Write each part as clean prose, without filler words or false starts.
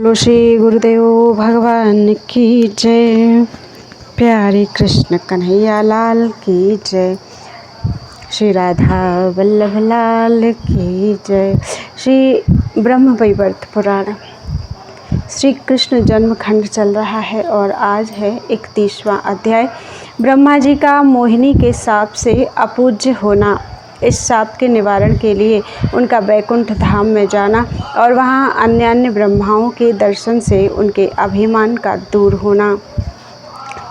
बोलो श्री गुरुदेव भगवान की जय। प्यारे कृष्ण कन्हैया लाल की जय। श्री राधा वल्लभ लाल की जय। श्री ब्रह्म वैवर्त पुराण श्री कृष्ण जन्म खंड चल रहा है और आज है 31वां अध्याय। ब्रह्मा जी का मोहिनी के शाप से अपूज्य होना, इस शाप के निवारण के लिए उनका वैकुंठ धाम में जाना और वहाँ अन्य ब्रह्माओं के दर्शन से उनके अभिमान का दूर होना।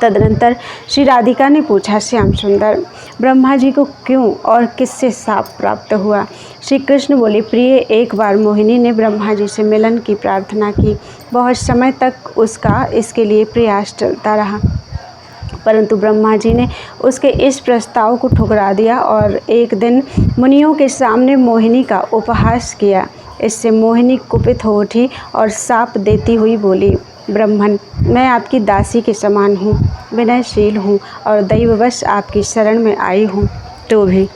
तदनंतर श्री राधिका ने पूछा, श्याम सुंदर, ब्रह्मा जी को क्यों और किससे शाप प्राप्त हुआ? श्री कृष्ण बोले, प्रिय, एक बार मोहिनी ने ब्रह्मा जी से मिलन की प्रार्थना की। बहुत समय तक उसका इसके लिए प्रयास चलता रहा, परंतु ब्रह्मा जी ने उसके इस प्रस्ताव को ठुकरा दिया और एक दिन मुनियों के सामने मोहिनी का उपहास किया। इससे मोहिनी कुपित हो उठी और शाप देती हुई बोली, ब्रह्मन, मैं आपकी दासी के समान हूँ, विनयशील हूँ और दैववश आपकी शरण में आई हूँ, तो भी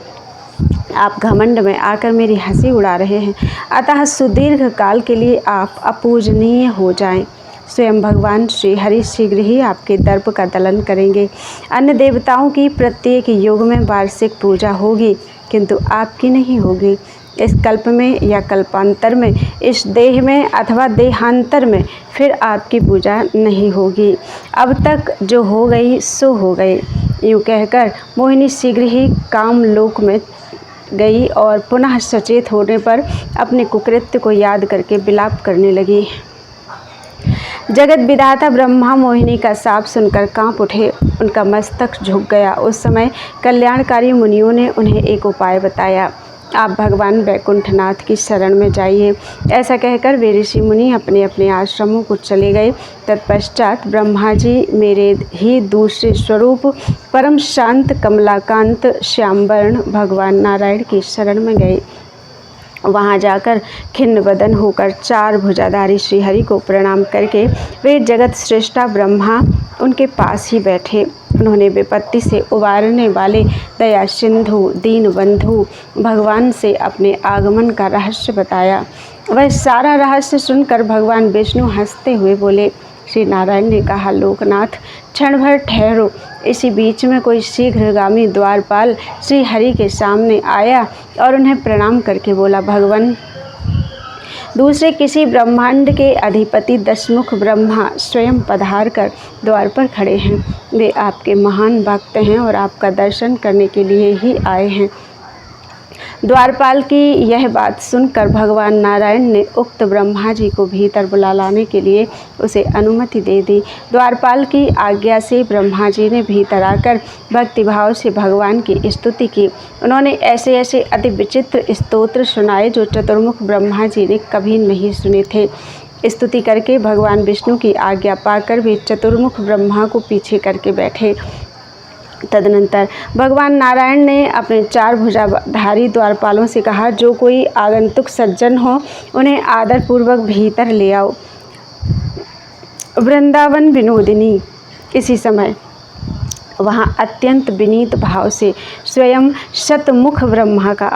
आप घमंड में आकर मेरी हंसी उड़ा रहे हैं। अतः सुदीर्घ काल के लिए आप अपूजनीय हो जाएं। स्वयं भगवान श्री हरि शीघ्र ही आपके दर्प का दलन करेंगे। अन्य देवताओं की प्रत्येक युग में वार्षिक पूजा होगी, किंतु आपकी नहीं होगी। इस कल्प में या कल्पांतर में, इस देह में अथवा देहांतर में फिर आपकी पूजा नहीं होगी। अब तक जो हो गई सो हो गई। यूँ कहकर मोहिनी शीघ्र ही कामलोक में गई और पुनः सचेत होने पर अपने कुकृत्य को याद करके विलाप करने लगी। जगत विधाता ब्रह्मा मोहिनी का शाप सुनकर कांप उठे, उनका मस्तक झुक गया। उस समय कल्याणकारी मुनियों ने उन्हें एक उपाय बताया, आप भगवान वैकुंठनाथ की शरण में जाइए। ऐसा कहकर वे ऋषि मुनि अपने अपने आश्रमों को चले गए। तत्पश्चात ब्रह्मा जी मेरे ही दूसरे स्वरूप परम शांत कमलाकांत श्यामवर्ण भगवान नारायण की शरण में गए। वहाँ जाकर खिन्न बदन होकर चार भुजाधारी श्रीहरि को प्रणाम करके वे जगत श्रेष्ठा ब्रह्मा उनके पास ही बैठे। उन्होंने विपत्ति से उबारने वाले दया सिंधु दीन बंधु भगवान से अपने आगमन का रहस्य बताया। वह सारा रहस्य सुनकर भगवान विष्णु हंसते हुए बोले, श्री नारायण ने कहा, लोकनाथ, क्षण भर ठहरो। इसी बीच में कोई शीघ्रगामी द्वारपाल श्री हरि के सामने आया और उन्हें प्रणाम करके बोला, भगवान, दूसरे किसी ब्रह्मांड के अधिपति दशमुख ब्रह्मा स्वयं पधार कर द्वार पर खड़े हैं। वे आपके महान भक्त हैं और आपका दर्शन करने के लिए ही आए हैं। द्वारपाल की यह बात सुनकर भगवान नारायण ने उक्त ब्रह्मा जी को भीतर बुला लाने के लिए उसे अनुमति दे दी। द्वारपाल की आज्ञा से ब्रह्मा जी ने भीतर आकर भक्तिभाव से भगवान की स्तुति की। उन्होंने ऐसे ऐसे अति विचित्र स्तोत्र सुनाए जो चतुर्मुख ब्रह्मा जी ने कभी नहीं सुने थे। स्तुति करके भगवान विष्णु की आज्ञा पाकर वे चतुर्मुख ब्रह्मा को पीछे करके बैठे। तदनंतर भगवान नारायण ने अपने चार भुजाधारी द्वारपालों से कहा, जो कोई आगंतुक सज्जन हो उन्हें आदरपूर्वक भीतर ले आओ। वृंदावन विनोदिनी। इसी समय वहाँ अत्यंत विनीत भाव से स्वयं शतमुख ब्रह्मा का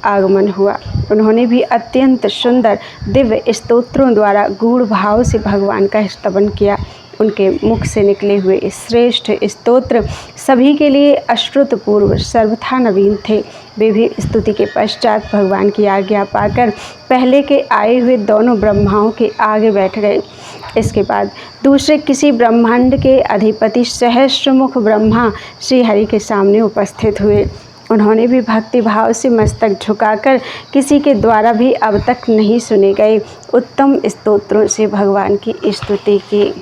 आगमन हुआ। उन्होंने भी अत्यंत सुंदर दिव्य स्तोत्रों द्वारा गूढ़ भाव से भगवान का स्तवन किया। उनके मुख से निकले हुए श्रेष्ठ स्तोत्र सभी के लिए अश्रुतपूर्व सर्वथा नवीन थे। वे भी स्तुति के पश्चात भगवान की आज्ञा पाकर पहले के आए हुए दोनों ब्रह्माओं के आगे बैठ गए। इसके बाद दूसरे किसी ब्रह्मांड के अधिपति सहस्रमुख ब्रह्मा श्री हरि के सामने उपस्थित हुए। उन्होंने भी भक्ति भाव से मस्तक झुकाकर किसी के द्वारा भी अब तक नहीं सुने गए उत्तम स्तोत्रों से भगवान की स्तुति की।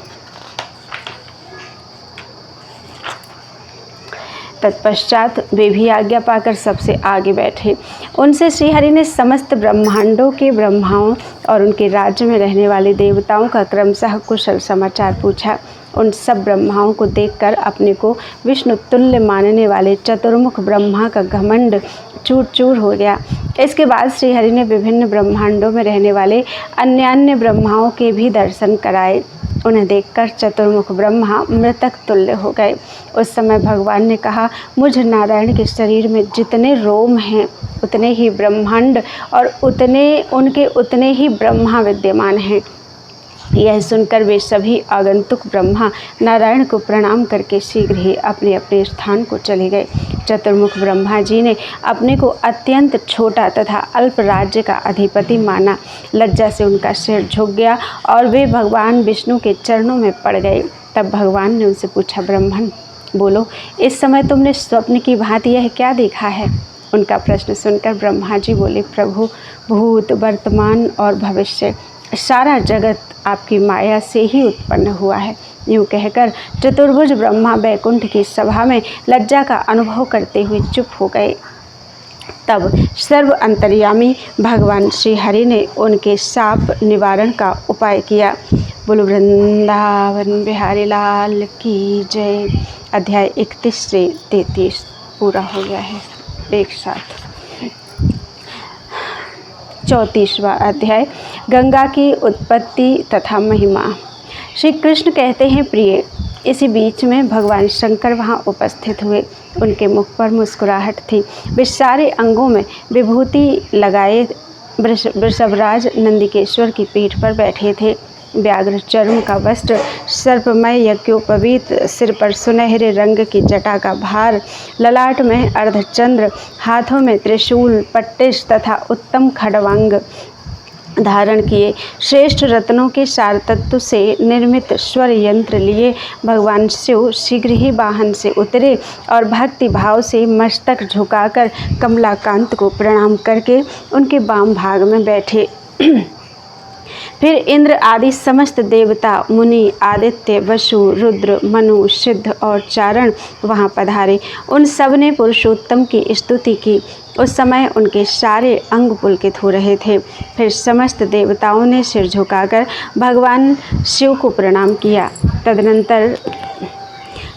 तत्पश्चात वे भी आज्ञा पाकर सबसे आगे बैठे। उनसे श्रीहरि ने समस्त ब्रह्मांडों के ब्रह्माओं और उनके राज्य में रहने वाले देवताओं का क्रमशः कुशल समाचार पूछा। उन सब ब्रह्माओं को देखकर अपने को विष्णु तुल्य मानने वाले चतुर्मुख ब्रह्मा का घमंड चूर चूर हो गया। इसके बाद श्रीहरि ने विभिन्न ब्रह्मांडों में रहने वाले अन्य ब्रह्माओं के भी दर्शन कराए। उन्हें देखकर चतुर्मुख ब्रह्मा मृतक तुल्य हो गए। उस समय भगवान ने कहा, मुझ नारायण के शरीर में जितने रोम हैं उतने ही ब्रह्मांड और उतने ही ब्रह्मा विद्यमान हैं। यह सुनकर वे सभी आगंतुक ब्रह्मा नारायण को प्रणाम करके शीघ्र ही अपने अपने स्थान को चले गए। चतुर्मुख ब्रह्मा जी ने अपने को अत्यंत छोटा तथा अल्प राज्य का अधिपति माना। लज्जा से उनका सिर झुक गया और वे भगवान विष्णु के चरणों में पड़ गए। तब भगवान ने उनसे पूछा, ब्राह्मण बोलो, इस समय तुमने स्वप्न की भांति यह क्या देखा है? उनका प्रश्न सुनकर ब्रह्मा जी बोले, प्रभु, भूत, वर्तमान और भविष्य सारा जगत आपकी माया से ही उत्पन्न हुआ है। यूँ कहकर चतुर्भुज ब्रह्मा बैकुंठ की सभा में लज्जा का अनुभव करते हुए चुप हो गए। तब सर्व अंतर्यामी भगवान श्री हरि ने उनके शाप निवारण का उपाय किया। बोलो वृंदावन बिहारी लाल की जय। अध्याय 31 से 33 पूरा हो गया है एक साथ। 34वां अध्याय, गंगा की उत्पत्ति तथा महिमा। श्री कृष्ण कहते हैं, प्रिय, इसी बीच में भगवान शंकर वहाँ उपस्थित हुए। उनके मुख पर मुस्कुराहट थी। वे सारे अंगों में विभूति लगाए वृषभराज नंदिकेश्वर की पीठ पर बैठे थे। व्याघ्र चर्म का वस्त्र, सर्पमय यज्ञोपवीत, सिर पर सुनहरे रंग की जटा का भार, ललाट में अर्धचंद्र, हाथों में त्रिशूल, पट्टिश तथा उत्तम खड्वांग धारण किए, श्रेष्ठ रत्नों के सार तत्व से निर्मित स्वर यंत्र लिए भगवान शिव शीघ्र ही वाहन से उतरे और भक्ति भाव से मस्तक झुकाकर कमलाकांत को प्रणाम करके उनके वाम भाग में बैठे। फिर इंद्र आदि समस्त देवता, मुनि, आदित्य, वसु, रुद्र, मनु, सिद्ध और चारण वहाँ पधारे। उन सब ने पुरुषोत्तम की स्तुति की। उस समय उनके सारे अंग पुलकित हो रहे थे। फिर समस्त देवताओं ने सिर झुकाकर भगवान शिव को प्रणाम किया। तदनंतर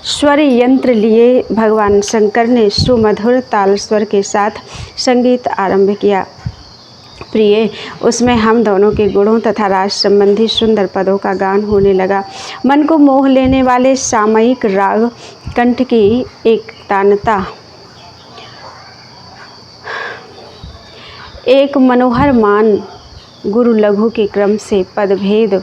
स्वर यंत्र लिए भगवान शंकर ने सुमधुर ताल स्वर के साथ संगीत आरंभ किया। प्रिय, उसमें हम दोनों के गुणों तथा राज संबंधी सुंदर पदों का गान होने लगा। मन को मोह लेने वाले सामयिक राग कंठ की एक तानता, एक मनोहर मान, गुरु लघु के क्रम से पदभेद,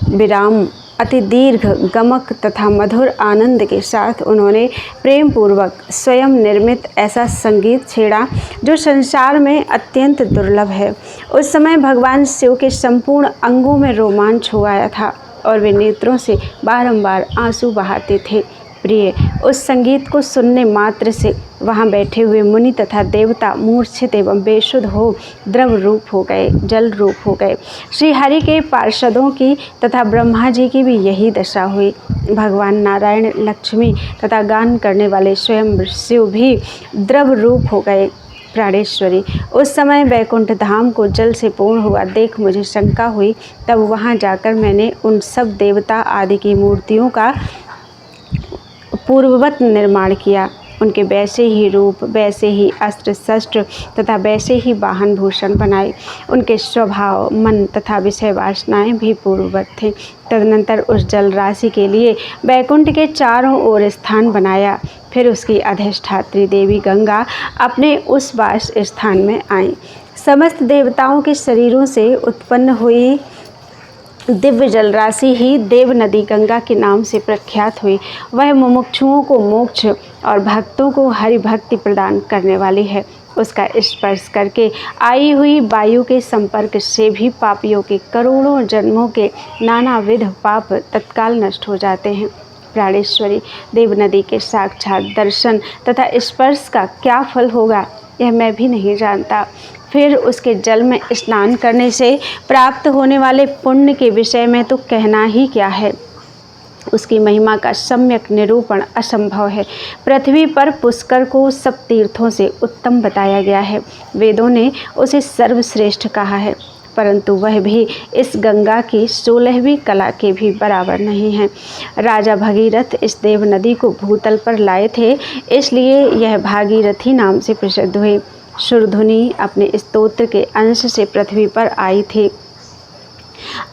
विराम, अति दीर्घ गमक तथा मधुर आनंद के साथ उन्होंने प्रेम पूर्वक स्वयं निर्मित ऐसा संगीत छेड़ा जो संसार में अत्यंत दुर्लभ है। उस समय भगवान शिव के संपूर्ण अंगों में रोमांच हो आया था और वे नेत्रों से बारंबार आंसू बहाते थे। प्रिय, उस संगीत को सुनने मात्र से वहाँ बैठे हुए मुनि तथा देवता मूर्छित एवं बेशुद्ध हो द्रव रूप हो गए, जल रूप हो गए। श्री हरि के पार्षदों की तथा ब्रह्मा जी की भी यही दशा हुई। भगवान नारायण, लक्ष्मी तथा गान करने वाले स्वयं शिव भी द्रव रूप हो गए। प्राणेश्वरी, उस समय वैकुंठ धाम को जल से पूर्ण हुआ देख मुझे शंका हुई। तब वहाँ जाकर मैंने उन सब देवता आदि की मूर्तियों का पूर्ववत निर्माण किया। उनके वैसे ही रूप, वैसे ही अस्त्र शस्त्र तथा वैसे ही वाहन भूषण बनाए। उनके स्वभाव, मन तथा विषय वासनाएं भी पूर्ववत थे। तदनंतर उस जल राशि के लिए वैकुंठ के चारों ओर स्थान बनाया। फिर उसकी अधिष्ठात्री देवी गंगा अपने उस वास स्थान में आई। समस्त देवताओं के शरीरों से उत्पन्न हुई दिव्य जल राशि ही देव नदी गंगा के नाम से प्रख्यात हुई। वह मुमुक्षुओं को मोक्ष और भक्तों को हरि भक्ति प्रदान करने वाली है। उसका स्पर्श करके आई हुई वायु के संपर्क से भी पापियों के करोड़ों जन्मों के नानाविध पाप तत्काल नष्ट हो जाते हैं। प्राणेश्वरी, देव नदी के साक्षात दर्शन तथा स्पर्श का क्या फल होगा यह मैं भी नहीं जानता। फिर उसके जल में स्नान करने से प्राप्त होने वाले पुण्य के विषय में तो कहना ही क्या है। उसकी महिमा का सम्यक निरूपण असंभव है। पृथ्वी पर पुष्कर को सब तीर्थों से उत्तम बताया गया है। वेदों ने उसे सर्वश्रेष्ठ कहा है, परंतु वह भी इस गंगा की 16वीं कला के भी बराबर नहीं है। राजा भगीरथ इस देव नदी को भूतल पर लाए थे, इसलिए यह भागीरथी नाम से प्रसिद्ध हुई। सुरधुनी अपने स्तोत्र के अंश से पृथ्वी पर आई थी।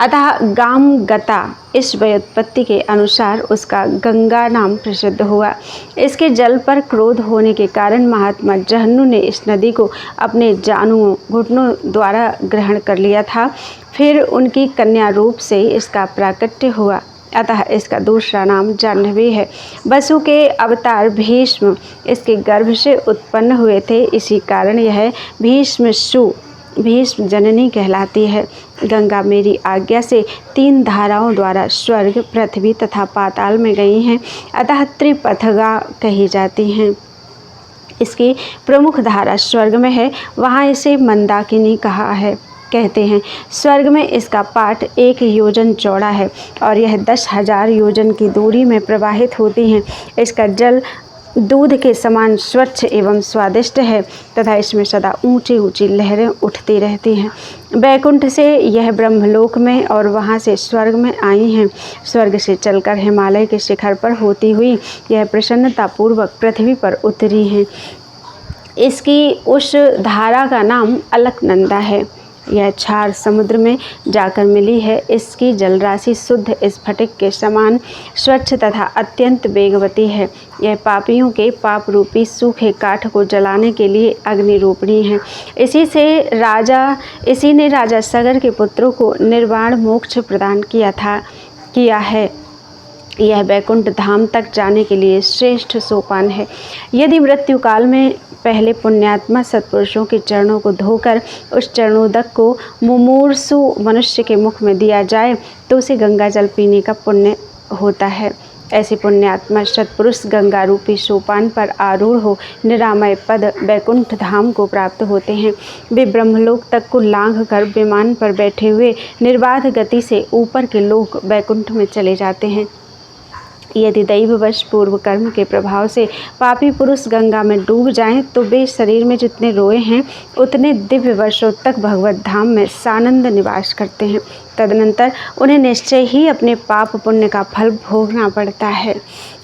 अतः गामगता इस व्युत्पत्ति के अनुसार उसका गंगा नाम प्रसिद्ध हुआ। इसके जल पर क्रोध होने के कारण महात्मा जहन्नू ने इस नदी को अपने जानू घुटनों द्वारा ग्रहण कर लिया था। फिर उनकी कन्या रूप से इसका प्राकट्य हुआ, अतः इसका दूसरा नाम जाह्नवी है। वसु के अवतार भीष्म इसके गर्भ से उत्पन्न हुए थे, इसी कारण यह भीष्म जननी कहलाती है। गंगा मेरी आज्ञा से 3 धाराओं द्वारा स्वर्ग, पृथ्वी तथा पाताल में गई हैं, अतः त्रिपथगा कही जाती हैं। इसकी प्रमुख धारा स्वर्ग में है, वहाँ इसे मंदाकिनी कहते हैं। स्वर्ग में इसका पाट 1 योजन चौड़ा है और यह 10,000 योजन की दूरी में प्रवाहित होती हैं। इसका जल दूध के समान स्वच्छ एवं स्वादिष्ट है तथा इसमें सदा ऊंची ऊंची लहरें उठती रहती हैं। बैकुंठ से यह ब्रह्मलोक में और वहां से स्वर्ग में आई हैं। स्वर्ग से चलकर हिमालय के शिखर पर होती हुई यह प्रसन्नतापूर्वक पृथ्वी पर उतरी हैं। इसकी उस धारा का नाम अलकनंदा है। यह क्षार समुद्र में जाकर मिली है। इसकी जलराशि शुद्ध स्फटिक के समान स्वच्छ तथा अत्यंत वेगवती है। यह पापियों के पाप रूपी सूखे काठ को जलाने के लिए अग्नि रूपणी है। इसी ने राजा सगर के पुत्रों को निर्वाण मोक्ष प्रदान किया है। यह वैकुंठ धाम तक जाने के लिए श्रेष्ठ सोपान है। यदि मृत्यु काल में पहले पुण्यात्मा सत्पुरुषों के चरणों को धोकर उस चरणोदक को मुमूर्षु मनुष्य के मुख में दिया जाए तो उसे गंगा जल पीने का पुण्य होता है। ऐसे पुण्यात्मा सत्पुरुष गंगा रूपी सोपान पर आरूढ़ हो निरामय पद वैकुंठ धाम को प्राप्त होते हैं। वे ब्रह्मलोक तक को लांघ कर विमान पर बैठे हुए निर्बाध गति से ऊपर के लोक वैकुंठ में चले जाते हैं। यदि दैववश पूर्व कर्म के प्रभाव से पापी पुरुष गंगा में डूब जाएं तो वे शरीर में जितने रोए हैं उतने दिव्य वर्षों तक भगवत धाम में सानंद निवास करते हैं। तदनंतर उन्हें निश्चय ही अपने पाप पुण्य का फल भोगना पड़ता है,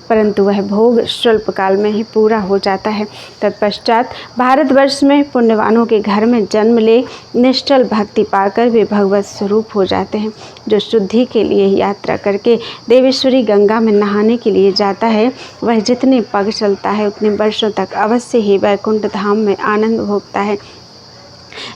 परंतु वह भोग स्वल्प काल में ही पूरा हो जाता है। तत्पश्चात भारतवर्ष में पुण्यवानों के घर में जन्म ले निश्चल भक्ति पाकर वे भगवत स्वरूप हो जाते हैं। जो शुद्धि के लिए यात्रा करके देवेश्वरी गंगा में नहाने के लिए जाता है वह जितने पग चलता है उतने वर्षों तक अवश्य ही वैकुंठ धाम में आनंद भोगता है।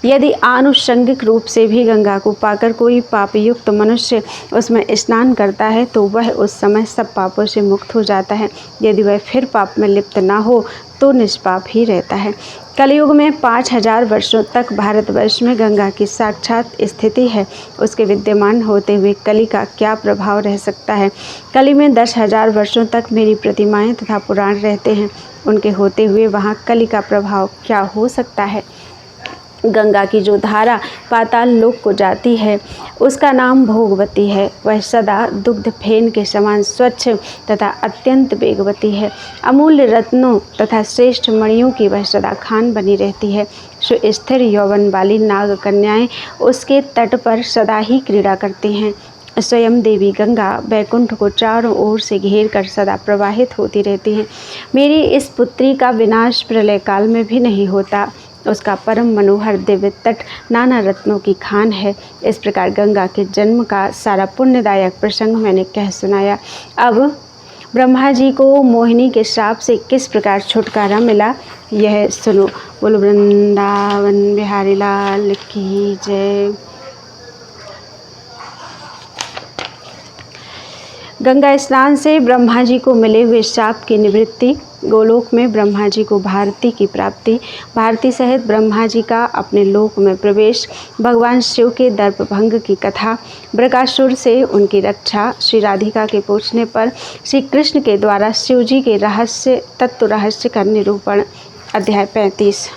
यदि आनुषंगिक रूप से भी गंगा को पाकर कोई पापयुक्त मनुष्य उसमें स्नान करता है तो वह उस समय सब पापों से मुक्त हो जाता है। यदि वह फिर पाप में लिप्त ना हो तो निष्पाप ही रहता है। कलयुग में 5,000 वर्षों तक भारतवर्ष में गंगा की साक्षात स्थिति है। उसके विद्यमान होते हुए कली का क्या प्रभाव रह सकता है। कली में 10,000 वर्षों तक मेरी प्रतिमाएं तथा पुराण रहते हैं। उनके होते हुए वहाँ कली का प्रभाव क्या हो सकता है। गंगा की जो धारा पाताल लोक को जाती है उसका नाम भोगवती है। वह सदा दुग्ध फेन के समान स्वच्छ तथा अत्यंत वेगवती है। अमूल्य रत्नों तथा श्रेष्ठ मणियों की वह सदा खान बनी रहती है। सुस्थिर यौवन वाली नाग कन्याएं उसके तट पर सदा ही क्रीड़ा करती हैं। स्वयं देवी गंगा वैकुंठ को चारों ओर से घेर कर सदा प्रवाहित होती रहती हैं। मेरी इस पुत्री का विनाश प्रलय काल में भी नहीं होता। उसका परम मनोहर दिव्य तट नाना रत्नों की खान है। इस प्रकार गंगा के जन्म का सारा पुण्यदायक प्रसंग मैंने कह सुनाया। अब ब्रह्मा जी को मोहिनी के श्राप से किस प्रकार छुटकारा मिला यह सुनो। बोलो वृंदावन बिहारी लाल की जय। गंगा स्नान से ब्रह्मा जी को मिले हुए शाप की निवृत्ति, गोलोक में ब्रह्मा जी को भारती की प्राप्ति, भारती सहित ब्रह्मा जी का अपने लोक में प्रवेश, भगवान शिव के दर्पभंग की कथा, बृकासुर से उनकी रक्षा, श्री राधिका के पूछने पर श्री कृष्ण के द्वारा शिव जी के तत्व रहस्य का निरूपण। अध्याय 35।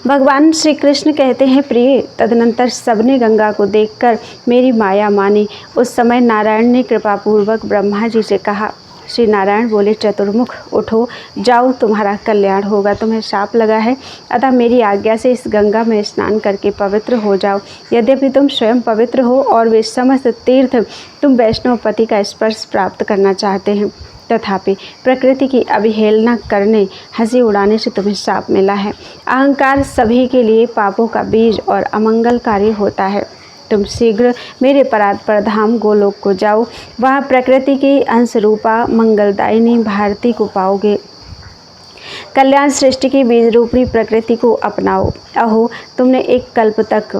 भगवान श्री कृष्ण कहते हैं, प्रिय, तदनंतर सबने गंगा को देखकर मेरी माया मानी। उस समय नारायण ने कृपापूर्वक ब्रह्मा जी से कहा। श्री नारायण बोले, चतुर्मुख, उठो, जाओ, तुम्हारा कल्याण होगा। तुम्हें शाप लगा है, अतः मेरी आज्ञा से इस गंगा में स्नान करके पवित्र हो जाओ। यद्यपि तुम स्वयं पवित्र हो और वे समस्त तीर्थ तुम वैष्णवपति का स्पर्श प्राप्त करना चाहते हैं, तथापि प्रकृति की अवहेलना करने, हंसी उड़ाने से तुम्हें शाप मिला है। अहंकार सभी के लिए पापों का बीज और अमंगलकारी होता है। तुम शीघ्र मेरे परात्पर धाम गोलोक को जाओ, वहाँ प्रकृति की अंश रूपा मंगलदायिनी भारती को पाओगे। कल्याण सृष्टि की बीज रूपी प्रकृति को अपनाओ। अहो, तुमने एक कल्प तक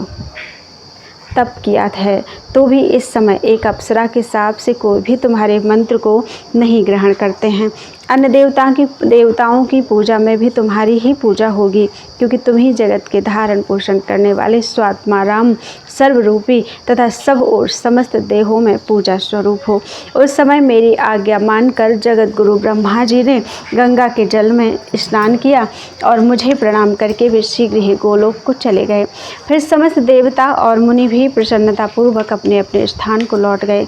तप किया है, तो भी इस समय एक अप्सरा के शाप से कोई भी तुम्हारे मंत्र को नहीं ग्रहण करते हैं। अन्य देवताओं की पूजा में भी तुम्हारी ही पूजा होगी, क्योंकि तुम ही जगत के धारण पोषण करने वाले स्वात्माराम सर्वरूपी तथा सब और समस्त देहों में पूजा स्वरूप हो। उस समय मेरी आज्ञा मानकर जगत गुरु ब्रह्मा जी ने गंगा के जल में स्नान किया और मुझे प्रणाम करके वे शीघ्र ही गोलोक को चले गए। फिर समस्त देवता और मुनि भी प्रसन्नतापूर्वक अपने अपने स्थान को लौट गए।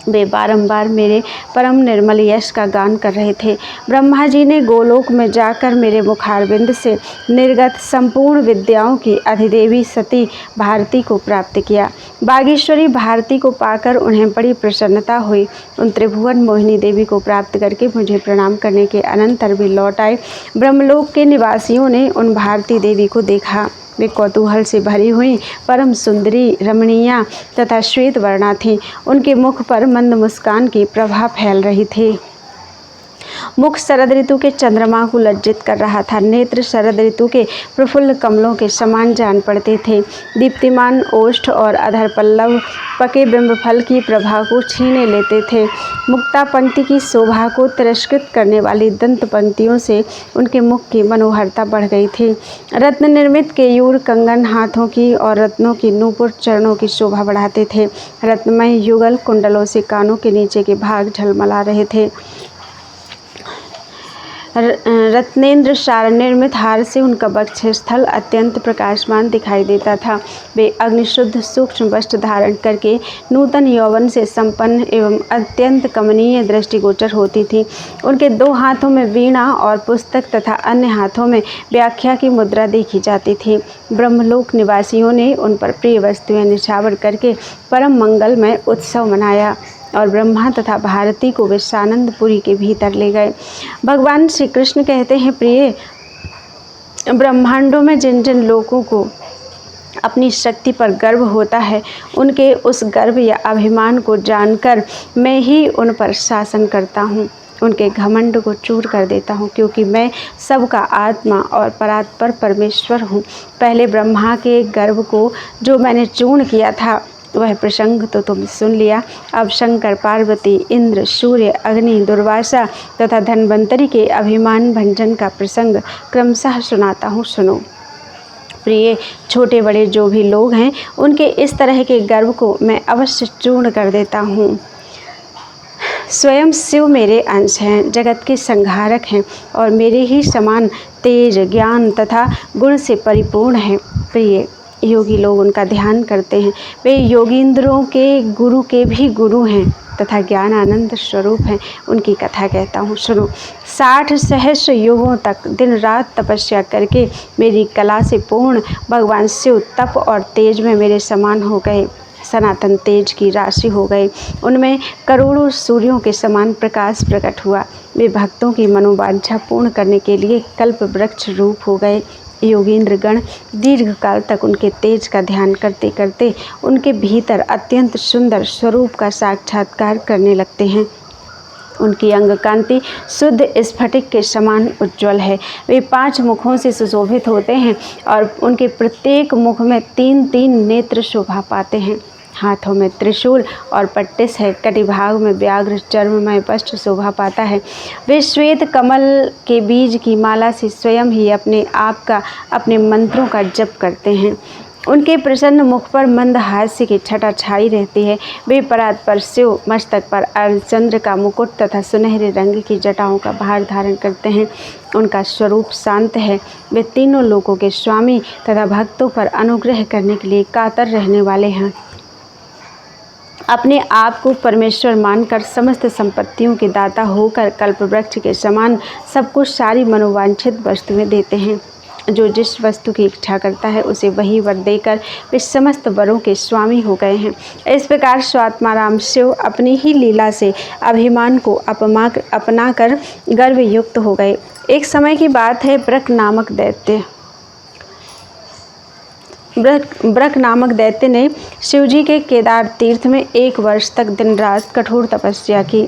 वे बारंबार मेरे परम निर्मल यश का गान कर रहे थे। ब्रह्मा जी ने गोलोक में जाकर मेरे मुखारविंद से निर्गत संपूर्ण विद्याओं की अधिदेवी सती भारती को प्राप्त किया। बागेश्वरी भारती को पाकर उन्हें बड़ी प्रसन्नता हुई। उन त्रिभुवन मोहिनी देवी को प्राप्त करके मुझे प्रणाम करने के अनंतर भी लौट आए। ब्रह्मलोक के निवासियों ने उन भारती देवी को देखा। वे कौतूहल से भरी हुई परम सुंदरी रमणीया तथा श्वेत वर्णा थीं। उनके मुख पर मंद मुस्कान की प्रभा फैल रही थी। मुख शरद ऋतु के चंद्रमा को लज्जित कर रहा था। नेत्र शरद ऋतु के प्रफुल्ल कमलों के समान जान पड़ते थे। दीप्तिमान ओष्ठ और अधर पल्लव पके बिंब फल की प्रभा को छीने लेते थे। मुक्ता पंक्ति की शोभा को तिरस्कृत करने वाली दंत पंक्तियों से उनके मुख की मनोहरता बढ़ गई थी। रत्न निर्मित केयूर कंगन हाथों की और रत्नों की नूपुर चरणों की शोभा बढ़ाते थे। रत्नमय युगल कुंडलों से कानों के नीचे के भाग झलमला रहे थे। रत्नेंद्र सार निर्मित हार से उनका वक्षस्थल अत्यंत प्रकाशमान दिखाई देता था। वे अग्निशुद्ध सूक्ष्म वस्त्र धारण करके नूतन यौवन से संपन्न एवं अत्यंत कमनीय दृष्टिगोचर होती थी। उनके दो हाथों में वीणा और पुस्तक तथा अन्य हाथों में व्याख्या की मुद्रा देखी जाती थी। ब्रह्मलोक निवासियों ने उन पर प्रिय वस्तुएं निछावर करके परम मंगलमय उत्सव मनाया और ब्रह्मा तथा भारती को वे सानंदपुरी के भीतर ले गए। भगवान श्री कृष्ण कहते हैं, प्रिय, ब्रह्मांडों में जिन जिन लोगों को अपनी शक्ति पर गर्व होता है, उनके उस गर्व या अभिमान को जानकर मैं ही उन पर शासन करता हूँ, उनके घमंड को चूर कर देता हूँ, क्योंकि मैं सबका आत्मा और परात्पर परमेश्वर हूँ। पहले ब्रह्मा के गर्व को जो मैंने चूर्ण किया था, वह प्रसंग तो तुम सुन लिया। अब शंकर, पार्वती, इंद्र, सूर्य, अग्नि, दुर्वासा तथा धन्वंतरी के अभिमान भंजन का प्रसंग क्रमशः सुनाता हूँ, सुनो। प्रिय, छोटे बड़े जो भी लोग हैं, उनके इस तरह के गर्व को मैं अवश्य चूर्ण कर देता हूँ। स्वयं शिव मेरे अंश हैं, जगत के संहारक हैं और मेरे ही समान तेज, ज्ञान तथा गुण से परिपूर्ण हैं। प्रिय, योगी लोग उनका ध्यान करते हैं। वे योगींद्रों के गुरु के भी गुरु हैं तथा ज्ञान आनंद स्वरूप हैं। उनकी कथा कहता हूँ, सुनो। 60 सहस्र युगों तक दिन रात तपस्या करके मेरी कला से पूर्ण भगवान शिव तप और तेज में मेरे समान हो गए, सनातन तेज की राशि हो गए। उनमें करोड़ों सूर्यों के समान प्रकाश प्रकट हुआ। वे भक्तों की मनोवांछा पूर्ण करने के लिए कल्प वृक्ष रूप हो गए। योगींद्र गण दीर्घ काल तक उनके तेज का ध्यान करते करते उनके भीतर अत्यंत सुंदर स्वरूप का साक्षात्कार करने लगते हैं। उनकी अंग कांति शुद्ध स्फटिक के समान उज्ज्वल है। वे 5 मुखों से सुशोभित होते हैं और उनके प्रत्येक मुख में 3-3 नेत्र शोभा पाते हैं। हाथों में त्रिशूल और पट्टिस है। कटिभाग में व्याघ्र चर्ममय वस्त्र शोभा पाता है। वे श्वेत कमल के बीज की माला से स्वयं ही अपने आप का, अपने मंत्रों का जप करते हैं। उनके प्रसन्न मुख पर मंद हास्य की छटा छाई रहती है। वे परात्पर शिव मस्तक पर अर्धचंद्र का मुकुट तथा सुनहरे रंग की जटाओं का भार धारण करते हैं। उनका स्वरूप शांत है। वे तीनों लोकों के स्वामी तथा भक्तों पर अनुग्रह करने के लिए कातर रहने वाले हैं। अपने आप को परमेश्वर मानकर समस्त संपत्तियों के दाता होकर कल्पवृक्ष के समान सबको सारी मनोवांछित वस्तुएं देते हैं। जो जिस वस्तु की इच्छा करता है उसे वही वर देकर वे समस्त वरों के स्वामी हो गए हैं। इस प्रकार स्वात्माराम शिव अपनी ही लीला से अभिमान को अपनाकर गर्व युक्त हो गए। एक समय की बात है, ब्रक नामक दैत्य ब्रक नामक दैत्य ने शिवजी के केदार तीर्थ में 1 वर्ष तक दिन रात कठोर तपस्या की।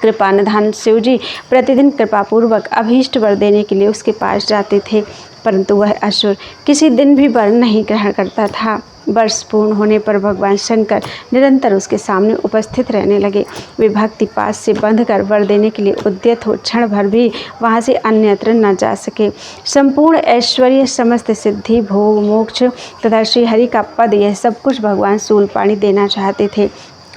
कृपा निधान शिवजी प्रतिदिन कृपापूर्वक अभीष्ट वर देने के लिए उसके पास जाते थे, परंतु वह असुर किसी दिन भी वर नहीं ग्रहण करता था। वर्ष पूर्ण होने पर भगवान शंकर निरंतर उसके सामने उपस्थित रहने लगे। वे भक्ति पास से बंधकर वर देने के लिए उद्यत हो क्षण भर भी वहाँ से अन्यत्र न जा सके। संपूर्ण ऐश्वर्य, समस्त सिद्धि, भोग, मोक्ष तथा श्रीहरि का पद, यह सब कुछ भगवान शूलपाणी देना चाहते थे,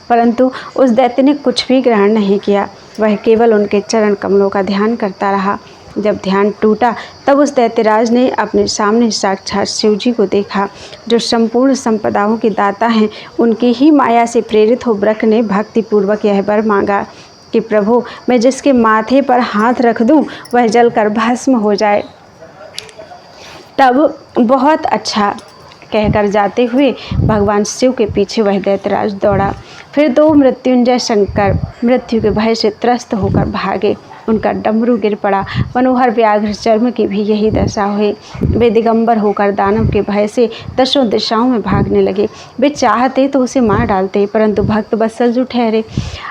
परंतु उस दैत्य ने कुछ भी ग्रहण नहीं किया। वह केवल उनके चरण कमलों का ध्यान करता रहा। जब ध्यान टूटा तब उस दैत्यराज ने अपने सामने साक्षात शिवजी को देखा, जो संपूर्ण संपदाओं के दाता हैं। उनकी ही माया से प्रेरित हो ब्रक ने भक्तिपूर्वक यह वर मांगा कि प्रभु, मैं जिसके माथे पर हाथ रख दूं वह जलकर भस्म हो जाए। तब बहुत अच्छा कहकर जाते हुए भगवान शिव के पीछे वह दैत्यराज दौड़ा। फिर 2 मृत्युंजय शंकर मृत्यु के भय से त्रस्त होकर भागे। उनका डमरू गिर पड़ा। मनोहर व्याघ्र चर्म की भी यही दशा हुई। वे दिगंबर होकर दानव के भय से 10 दिशाओं में भागने लगे। वे चाहते तो उसे मार डालते, परंतु भक्त वत्सल जो ठहरे,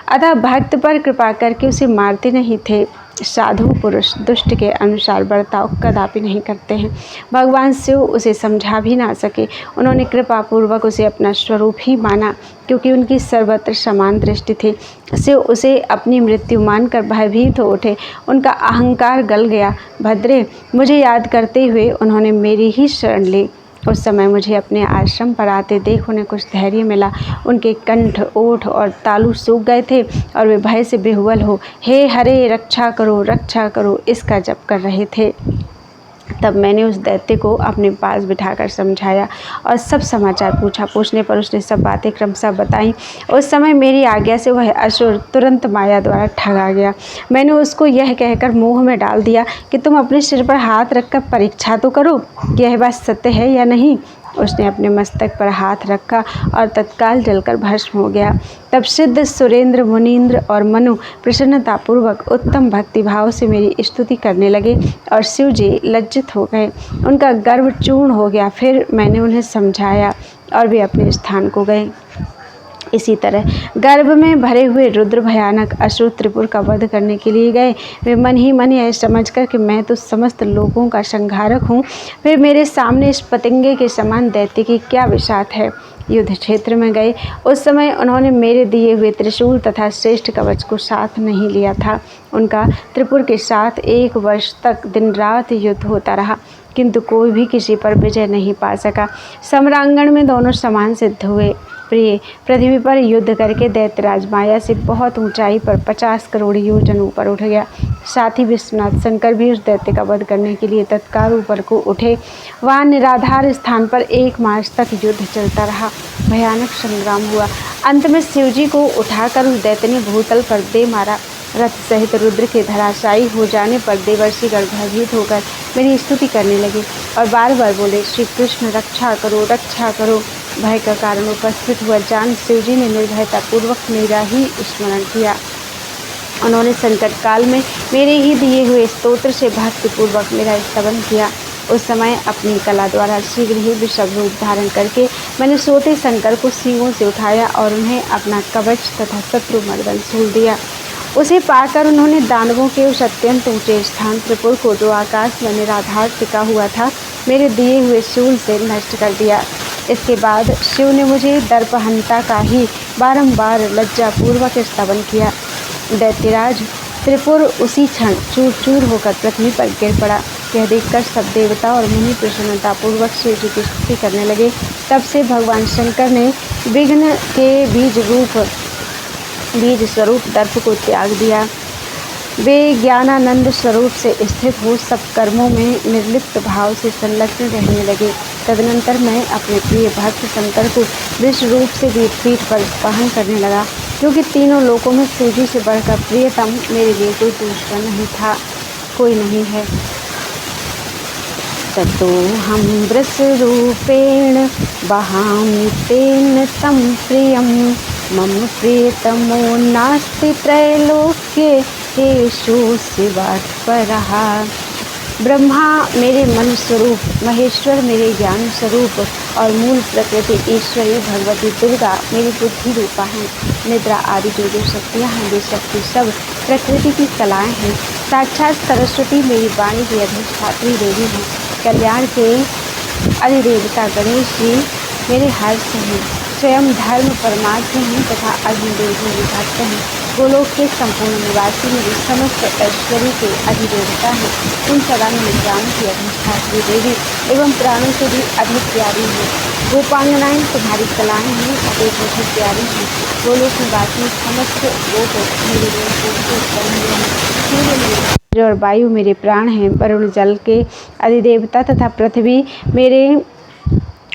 अतः भक्त पर कृपा करके उसे मारते नहीं थे। साधु पुरुष दुष्ट के अनुसार बर्ताव कदापि नहीं करते हैं। भगवान शिव उसे समझा भी ना सके। उन्होंने कृपा पूर्वक उसे अपना स्वरूप ही माना, क्योंकि उनकी सर्वत्र समान दृष्टि थी। शिव उसे अपनी मृत्यु मानकर भयभीत हो उठे। उनका अहंकार गल गया। भद्रे, मुझे याद करते हुए उन्होंने मेरी ही शरण ली। उस समय मुझे अपने आश्रम पर आते देख उन्हें कुछ धैर्य मिला। उनके कंठ, ओठ और तालु सूख गए थे और वे भय से बेहुवल हो हे हरे रक्षा करो इसका जप कर रहे थे। तब मैंने उस दैत्य को अपने पास बिठाकर समझाया और सब समाचार पूछा। पूछने पर उसने सब बातें क्रमशः बताईं। उस समय मेरी आज्ञा से वह असुर तुरंत माया द्वारा ठगा गया। मैंने उसको यह कहकर मोह में डाल दिया कि तुम अपने सिर पर हाथ रखकर परीक्षा तो करो कि यह बात सत्य है या नहीं। उसने अपने मस्तक पर हाथ रखा और तत्काल जलकर भस्म हो गया। तब सिद्ध, सुरेंद्र, मुनीन्द्र और मनु प्रसन्नतापूर्वक उत्तम भक्तिभाव से मेरी स्तुति करने लगे और शिव जी लज्जित हो गए। उनका गर्व चूर्ण हो गया। फिर मैंने उन्हें समझाया और वे अपने स्थान को गए। इसी तरह गर्भ में भरे हुए रुद्र भयानक असुर त्रिपुर का वध करने के लिए गए। वे मन ही मन यह समझकर कि मैं तो समस्त लोगों का संहारक हूँ, फिर मेरे सामने इस पतंगे के समान दैत्य की क्या विशात है, युद्ध क्षेत्र में गए। उस समय उन्होंने मेरे दिए हुए त्रिशूल तथा श्रेष्ठ कवच को साथ नहीं लिया था। उनका त्रिपुर के साथ 1 वर्ष तक दिन रात युद्ध होता रहा, किंतु कोई भी किसी पर विजय नहीं पा सका। सम्रांगण में दोनों समान सिद्ध हुए। प्रिय, पृथ्वी पर युद्ध करके दैत्यराज माया से बहुत ऊंचाई पर 50 करोड़ योजन ऊपर उठ गया। साथ ही विश्वनाथ शंकर भी उस दैत्य का वध करने के लिए तत्काल ऊपर को उठे। वहाँ निराधार स्थान पर 1 मास तक युद्ध चलता रहा। भयानक संग्राम हुआ। अंत में शिवजी को उठाकर उस दैत्य ने भूतल पर दे मारा। रथ सहित रुद्र के धराशायी हो जाने पर देवर्षिगण भयभीत होकर मेरी स्तुति करने लगे और बार बार बोले, श्री कृष्ण रक्षा करो। भय का कारण उपस्थित हुआ जान शिवजी ने निर्भयतापूर्वक मेरा ही स्मरण किया। उन्होंने संकट काल में मेरे ही दिए हुए स्तोत्र से भक्तिपूर्वक मेरा स्तवन किया। उस समय अपनी कला द्वारा शीघ्र ही विषम रूप धारण करके मैंने सोते शंकर को सींगों से उठाया और उन्हें अपना कवच तथा शत्रु मर्दन सूल दिया। उसे पाकर उन्होंने दानवों के उस अत्यंत ऊंचे स्थान त्रिपुर को, जो आकाश में निराधार टिका हुआ था, मेरे दिए हुए शूल से नष्ट कर दिया। इसके बाद शिव ने मुझे दर्पहंता का ही बारंबार लज्जापूर्वक स्तवन किया। दैत्यराज त्रिपुर उसी क्षण चूर चूर होकर पृथ्वी पर गिर पड़ा। यह देखकर सब देवता और मुनि प्रसन्नतापूर्वक शिव जी की स्तुति करने लगे। तब से भगवान शंकर ने विघ्न के बीज स्वरूप दर्प को त्याग दिया। वे ज्ञानानंद स्वरूप से स्थित हो सब कर्मों में निर्लिप्त भाव से संलग्न रहने लगे। तदनंतर मैं अपने प्रिय भक्त शंकर को विष रूप से भी पीठ पर वहन करने लगा, क्योंकि तीनों लोकों में शिवजी से बढ़कर प्रियतम मेरे लिए कोई दूसरा नहीं था, कोई नहीं है। ततो हम वृष रूपेण वहामि तेन तं प्रियं मम प्रियतमो नास्ति त्रैलोक्ये येषु शिवात्परः। ब्रह्मा मेरे मन स्वरूप, महेश्वर मेरे ज्ञान स्वरूप और मूल प्रकृति ईश्वरी भगवती दुर्गा मेरी बुद्धि रूपा हैं। निद्रा आदि जो जो शक्तियाँ हैं वे शक्ति सब प्रकृति की कलाएँ हैं। साक्षात सरस्वती मेरी वाणी की अधिष्ठात्री देवी हैं। कल्याण के अधिदेवता गणेश जी मेरे हर्ष हैं। स्वयं धर्म परमात्मा हैं तथा अग्निदेव मेरे भक्त हैं। गोलोक के संपूर्ण निवासी मेरे समस्त ऐश्वर्य के अधिदेवता हैं। उन सदा निद्राओं की अधिष्ठात्री देवी एवं प्राणों से भी अधिक प्यारी हैं। गोपांगनाएं तुम्हारी कलाएं हैं, अनेक मुझे प्यारी हैं। गोलोक निवासी समस्त लोग मेरे सूर्य और वायु मेरे प्राण हैं। वरुण जल के अधिदेवता तथा पृथ्वी मेरे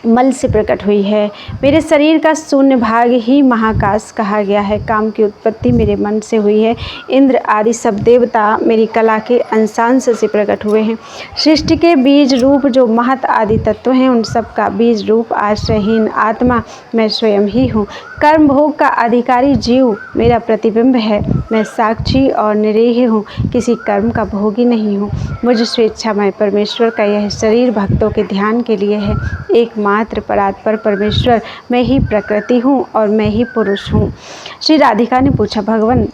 मल से प्रकट हुई है। मेरे शरीर का शून्य भाग ही महाकाश कहा गया है। काम की उत्पत्ति मेरे मन से हुई है। इंद्र आदि सब देवता मेरी कला के अंशांश से प्रकट हुए हैं। सृष्टि के बीज रूप जो महत आदि तत्व हैं उन सब का बीज रूप आश्रयहीन आत्मा मैं स्वयं ही हूँ। कर्म भोग का अधिकारी जीव मेरा प्रतिबिंब है। मैं साक्षी और निरीह हूँ, किसी कर्म का भोगी नहीं हूँ। मुझ स्वेच्छामय परमेश्वर का यह शरीर भक्तों के ध्यान के लिए है। एकमात्र परात्पर परमेश्वर मैं ही प्रकृति हूँ और मैं ही पुरुष हूँ। श्री राधिका ने पूछा, भगवान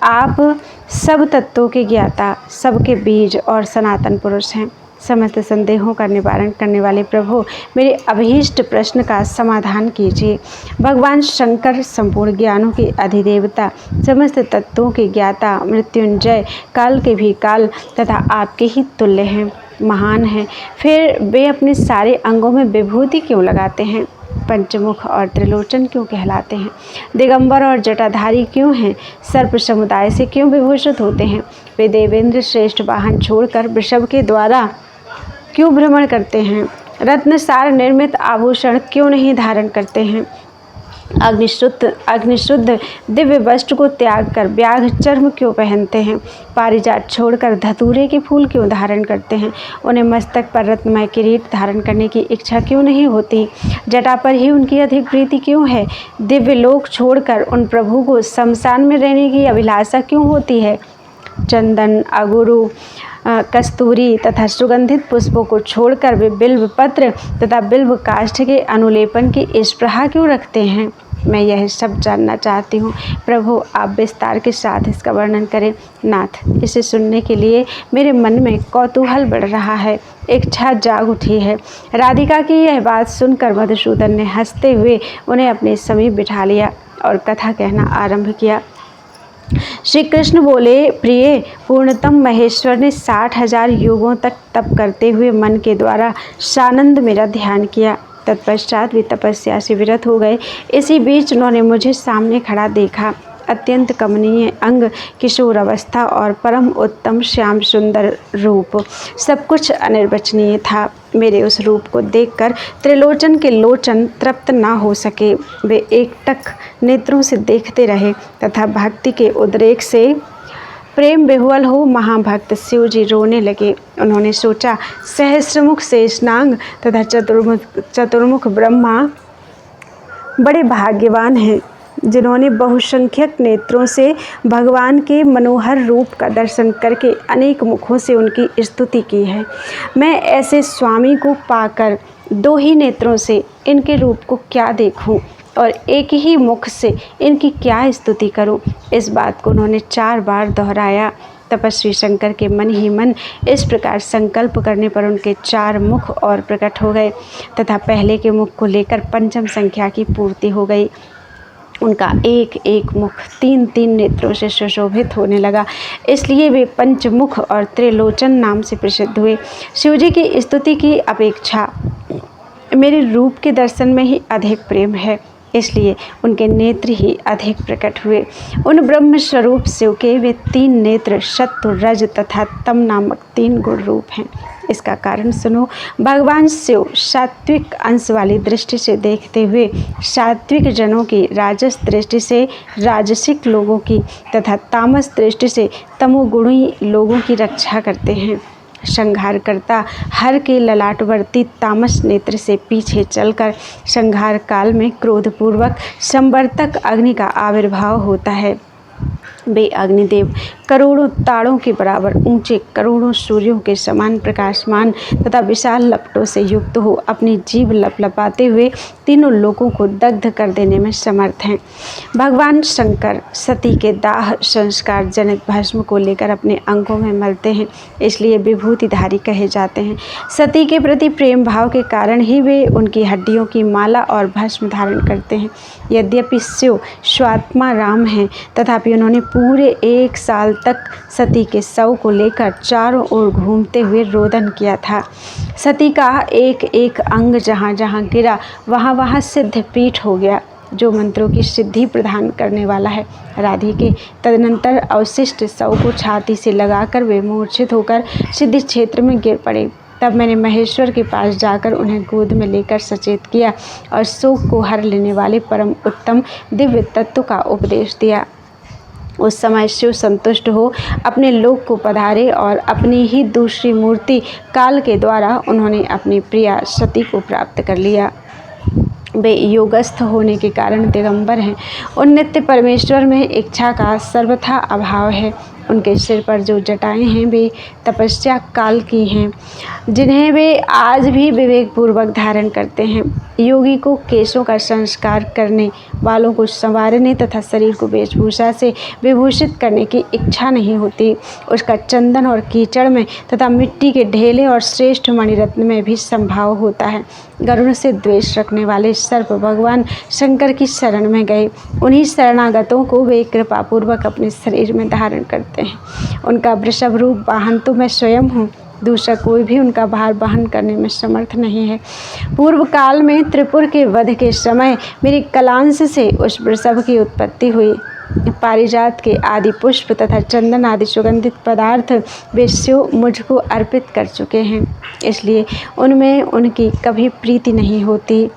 आप सब तत्वों के ज्ञाता, सबके बीज और सनातन पुरुष हैं। समस्त संदेहों का निवारण करने वाले प्रभु मेरे अभीष्ट प्रश्न का समाधान कीजिए। भगवान शंकर संपूर्ण ज्ञानों के अधिदेवता, समस्त तत्वों के ज्ञाता, मृत्युंजय, काल के भी काल तथा आपके ही तुल्य हैं, महान हैं। फिर वे अपने सारे अंगों में विभूति क्यों लगाते हैं? पंचमुख और त्रिलोचन क्यों कहलाते हैं? दिगंबर और जटाधारी क्यों हैं? सर्प समुदाय से क्यों विभूषित होते हैं? वे देवेंद्र श्रेष्ठ वाहन छोड़कर वृषभ के द्वारा क्यों भ्रमण करते हैं? रत्नसार निर्मित आभूषण क्यों नहीं धारण करते हैं? अग्निशुद्ध दिव्य वस्त्र को त्याग कर व्याघ्र चर्म क्यों पहनते हैं? पारिजात छोड़कर धतूरे के फूल क्यों धारण करते हैं? उन्हें मस्तक पर रत्नमय किरीट धारण करने की इच्छा क्यों नहीं होती? जटा पर ही उनकी अधिक प्रीति क्यों है? दिव्य लोक छोड़कर उन प्रभु को शमशान में रहने की अभिलाषा क्यों होती है? चंदन, अगुरु, कस्तूरी तथा सुगंधित पुष्पों को छोड़कर वे बिल्व पत्र तथा बिल्व काष्ठ के अनुलेपन की स्पृहा क्यों रखते हैं? मैं यह सब जानना चाहती हूँ। प्रभु आप विस्तार के साथ इसका वर्णन करें। नाथ, इसे सुनने के लिए मेरे मन में कौतूहल बढ़ रहा है, इच्छा जाग उठी है। राधिका की यह बात सुनकर मधुसूदन ने हंसते हुए उन्हें अपने समीप बिठा लिया और कथा कहना आरंभ किया। श्री कृष्ण बोले, प्रिय, पूर्णतम महेश्वर ने 60,000 युगों तक तप करते हुए मन के द्वारा सानंद मेरा ध्यान किया। तत्पश्चात वे तपस्या से विरत हो गए। इसी बीच उन्होंने मुझे सामने खड़ा देखा। अत्यंत कमनीय अंग, किशोर अवस्था और परम उत्तम श्याम सुंदर रूप, सब कुछ अनिर्वचनीय था। मेरे उस रूप को देखकर त्रिलोचन के लोचन तृप्त ना हो सके। वे एकटक नेत्रों से देखते रहे तथा भक्ति के उद्रेक से प्रेम विह्वल हो महाभक्त शिव जी रोने लगे। उन्होंने सोचा, सहस्रमुख शेषनाग तथा चतुर्मुख ब्रह्मा बड़े भाग्यवान हैं जिन्होंने बहुसंख्यक नेत्रों से भगवान के मनोहर रूप का दर्शन करके अनेक मुखों से उनकी स्तुति की है। मैं ऐसे स्वामी को पाकर 2 ही नेत्रों से इनके रूप को क्या देखूं और एक ही मुख से इनकी क्या स्तुति करूं? इस बात को उन्होंने 4 बार दोहराया। तपस्वी शंकर के मन ही मन इस प्रकार संकल्प करने पर उनके 4 मुख और प्रकट हो गए तथा पहले के मुख को लेकर पंचम संख्या की पूर्ति हो गई। उनका एक एक मुख 3-3 नेत्रों से सुशोभित होने लगा, इसलिए वे पंचमुख और त्रिलोचन नाम से प्रसिद्ध हुए। शिवजी की स्तुति की अपेक्षा मेरे रूप के दर्शन में ही अधिक प्रेम है, इसलिए उनके नेत्र ही अधिक प्रकट हुए। उन ब्रह्म स्वरूप शिव के वे 3 नेत्र सत्व, रज तथा तम नामक 3 गुण रूप हैं। इसका कारण सुनो। भगवान शिव सात्विक अंश वाली दृष्टि से देखते हुए सात्विक जनों की, राजस दृष्टि से राजसिक लोगों की तथा तामस दृष्टि से तमोगुणी लोगों की रक्षा करते हैं। संहार करता हर के ललाटवर्ती तामस नेत्र से पीछे चलकर संहार काल में क्रोधपूर्वक संवर्तक अग्नि का आविर्भाव होता है। वे अग्निदेव करोड़ों तारों के बराबर ऊंचे, करोड़ों सूर्यों के समान प्रकाशमान तथा विशाल लपटों से युक्त हो अपनी जीभ लपलपाते हुए तीनों लोगों को दग्ध कर देने में समर्थ हैं। भगवान शंकर सती के दाह संस्कार जनित भस्म को लेकर अपने अंगों में मलते हैं, इसलिए विभूतिधारी कहे जाते हैं। सती के प्रति प्रेम भाव के कारण ही वे उनकी हड्डियों की माला और भस्म धारण करते हैं। यद्यपि शिव स्वात्मा राम हैं, तथापि उन्होंने पूरे 1 साल तक सती के शव को लेकर चारों ओर घूमते हुए रोदन किया था। सती का एक एक अंग जहाँ जहाँ गिरा वहाँ वहाँ सिद्ध पीठ हो गया, जो मंत्रों की सिद्धि प्रदान करने वाला है। राधिके तदनंतर अवशिष्ट शव को छाती से लगाकर वे मूर्छित होकर सिद्धि क्षेत्र में गिर पड़े। तब मैंने महेश्वर के पास जाकर उन्हें गोद में लेकर सचेत किया और शोक को हर लेने वाले परम उत्तम दिव्य तत्व का उपदेश दिया। उस समय शिव संतुष्ट हो अपने लोक को पधारे और अपनी ही दूसरी मूर्ति काल के द्वारा उन्होंने अपनी प्रिया सती को प्राप्त कर लिया। वे योगस्थ होने के कारण दिगंबर हैं। उन नित्य परमेश्वर में इच्छा का सर्वथा अभाव है। उनके सिर पर जो जटाएं हैं वे तपस्या काल की हैं, जिन्हें वे आज भी विवेकपूर्वक धारण करते हैं। योगी को केशों का संस्कार करने, बालों को संवारने तथा शरीर को वेशभूषा से विभूषित करने की इच्छा नहीं होती। उसका चंदन और कीचड़ में तथा मिट्टी के ढेले और श्रेष्ठ मणिरत्न में भी संभाव होता है। गरुड़ से द्वेष रखने वाले सर्प भगवान शंकर की शरण में गए। उन्हीं शरणागतों को वे कृपापूर्वक अपने शरीर में धारण करते हैं। उनका वृषभ रूप वाहन तो मैं स्वयं हूँ, दूसरा कोई भी उनका भार वहन करने में समर्थ नहीं है। पूर्व काल में त्रिपुर के वध के समय मेरी कलांश से उस वृषभ की उत्पत्ति हुई। पारिजात के आदि पुष्प तथा चंदन आदि सुगंधित पदार्थ वे शिव मुझको अर्पित कर चुके हैं, इसलिए उनमें उनकी कभी प्रीति नहीं होती।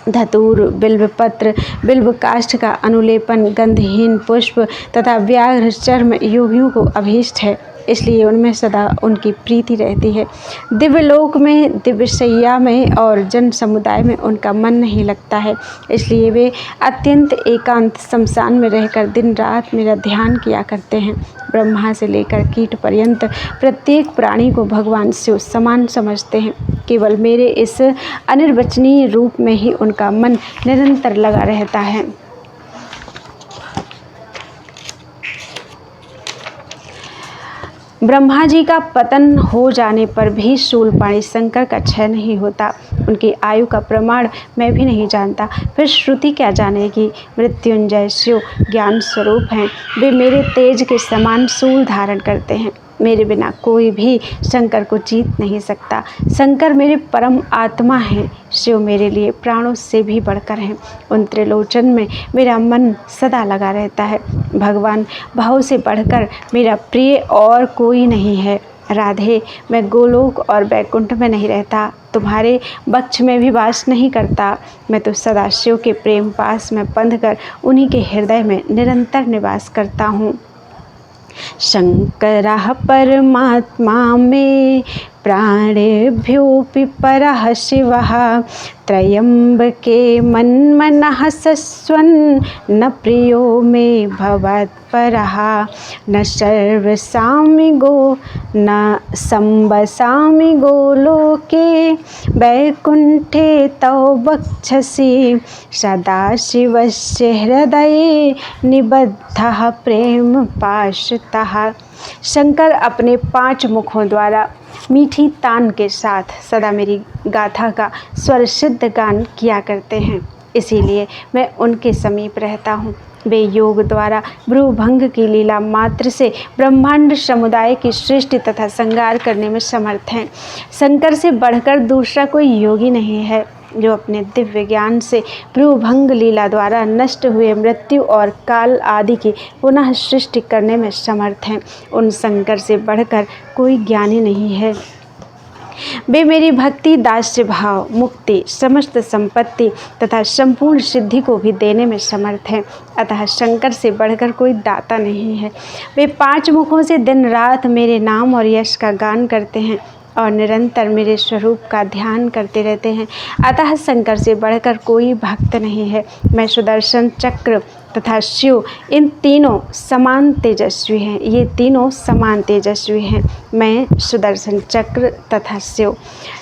धतूर, बिल्वपत्र, बिल्व काष्ठ का अनुलेपन, गंधहीन पुष्प तथा व्याघ्र चर्म योगियों को अभीष्ट है, इसलिए उनमें सदा उनकी प्रीति रहती है। दिव्यलोक में, दिव्यशैया में और जन समुदाय में उनका मन नहीं लगता है, इसलिए वे अत्यंत एकांत शमशान में रहकर दिन रात मेरा ध्यान किया करते हैं। ब्रह्मा से लेकर कीट पर्यंत प्रत्येक प्राणी को भगवान शिव समान समझते हैं। केवल मेरे इस अनिर्वचनीय रूप में ही उनका मन निरंतर लगा रहता है। ब्रह्मा जी का पतन हो जाने पर भी शूलपाणी शंकर का क्षय नहीं होता। उनकी आयु का प्रमाण मैं भी नहीं जानता, फिर श्रुति क्या जानेगी। मृत्युंजय शिव ज्ञान स्वरूप हैं, वे मेरे तेज के समान शूल धारण करते हैं। मेरे बिना कोई भी शंकर को जीत नहीं सकता। शंकर मेरे परम आत्मा हैं, शिव मेरे लिए प्राणों से भी बढ़कर हैं। उन त्रिलोचन में मेरा मन सदा लगा रहता है। भगवान भाव से बढ़कर मेरा प्रिय और कोई नहीं है। राधे, मैं गोलोक और वैकुंठ में नहीं रहता, तुम्हारे वक्ष में भी वास नहीं करता। मैं तो सदा शिव के प्रेम पास में बंधकर उन्हीं के हृदय में निरंतर निवास करता हूँ। शंकरः परमात्मा मे प्राणेभ्योऽपि परः शिवः त्रयम्बके मन्मनः सस्वन् न प्रियो मे भवत्परः न सर्वसामि गो न संवसामि गोलोके वैकुण्ठे तव वक्षसि सदाशिवस्य हृदये निबद्धः प्रेम पाशतः। शंकर अपने 5 मुखों द्वारा मीठी तान के साथ सदा मेरी गाथा का स्वर सिद्ध गान किया करते हैं, इसीलिए मैं उनके समीप रहता हूँ। वे योग द्वारा भ्रूभंग की लीला मात्र से ब्रह्मांड समुदाय की सृष्टि तथा संहार करने में समर्थ हैं। शंकर से बढ़कर दूसरा कोई योगी नहीं है, जो अपने दिव्य ज्ञान से भ्रूभंग लीला द्वारा नष्ट हुए मृत्यु और काल आदि की पुनः सृष्टि करने में समर्थ हैं। उन शंकर से बढ़कर कोई ज्ञानी नहीं है। वे मेरी भक्ति, दास्य भाव, मुक्ति, समस्त संपत्ति तथा संपूर्ण सिद्धि को भी देने में समर्थ हैं। अतः शंकर से बढ़कर कोई दाता नहीं है। वे 5 मुखों से दिन रात मेरे नाम और यश का गान करते हैं और निरंतर मेरे स्वरूप का ध्यान करते रहते हैं। अतः शंकर से बढ़कर कोई भक्त नहीं है। मैं सुदर्शन चक्र तथा शिव, इन तीनों समान तेजस्वी हैं। ये तीनों समान तेजस्वी हैं। मैं सुदर्शन चक्र तथा शिव।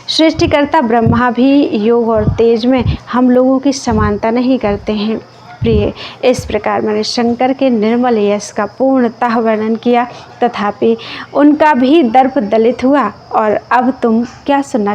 सृष्टिकर्ता ब्रह्मा भी योग और तेज में हम लोगों की समानता नहीं करते हैं प्रिय। इस प्रकार मैंने शंकर के निर्मल यश का पूर्णतः वर्णन किया, तथापि उनका भी दर्प दलित हुआ। और अब तुम क्या सुनना